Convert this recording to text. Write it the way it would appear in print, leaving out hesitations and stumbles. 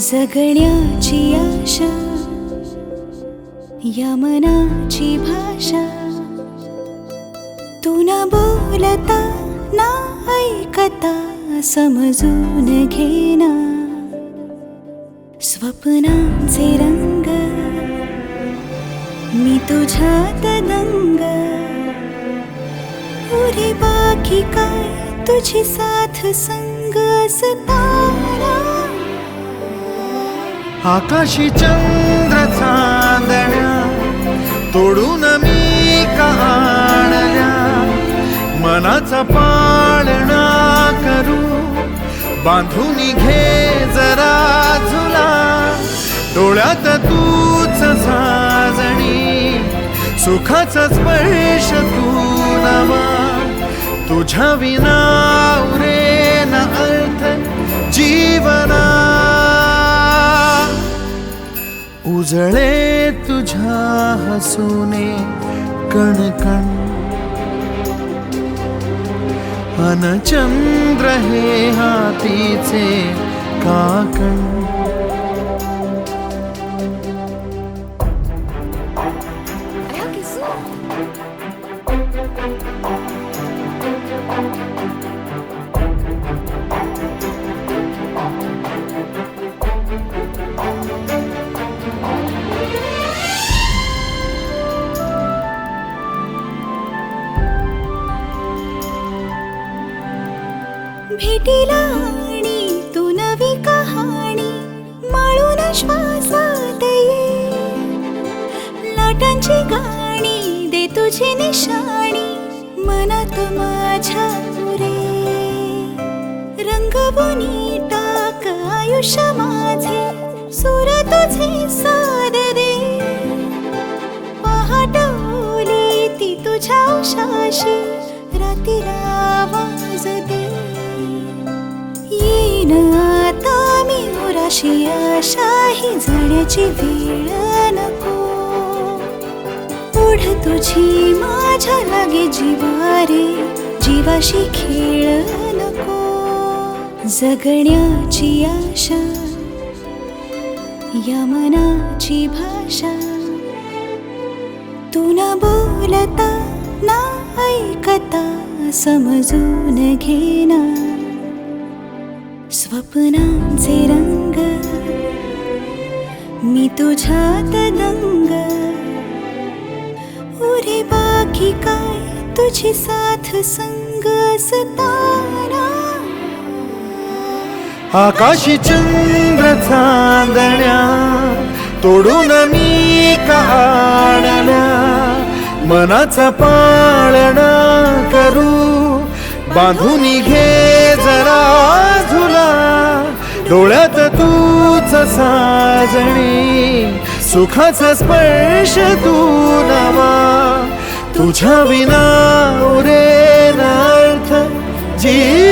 जगण्याची आशा या मनाची भाषा तू न बोलता ना ऐकता समजून घेना स्वप्नांचे रंग मी तुझ्यात दंग पुरे बाकी काय तुझी साथ संग असताना आकाशी चंद्र चांदण्या तोडून मी का आणल्या मनाचा पाळणा करू बांधून घे जरा झुला डोळ्यात तूच साजणी सुखाचा स्पर्श तू नवा तुझ्या विना उरेना अर्थ जीवना उजळे तुझ्या हसूने कणकण अन चंद्र हे हातीचे काकण भेटीला आणि तू नवी कहाणी माळून श्वासात ये लाटांची गाणी दे तुझी निशाणी मनात माझ्या रे रंगवून टाक आयुष्य माझे सूर तुझे साद दे पहाटवली ती तुझ्या उशाशी रातीला आवाज दे येईन आता मी उराशी आशाही जाण्याची वेळ नको पुढ तुझी माझ्या लागे जीवारे जीवाशी खेळ नको जगण्याची आशा या मनाची भाषा तू न बोलता ना ऐकता समजून घेना स्वप्नांचे रंग मी तुझ्यात दंग उरे बाकी काय तुझी साथ संग असताना आकाशी चंद्र चांदण्या तोडून मी का आणल्या मनाचा पाळणा करू बांधून घे जरा झुला डोळ्यात तूच साजणी सुखाचा स्पर्श तू नवा तुझ्या विना उरेना अर्थ जीवना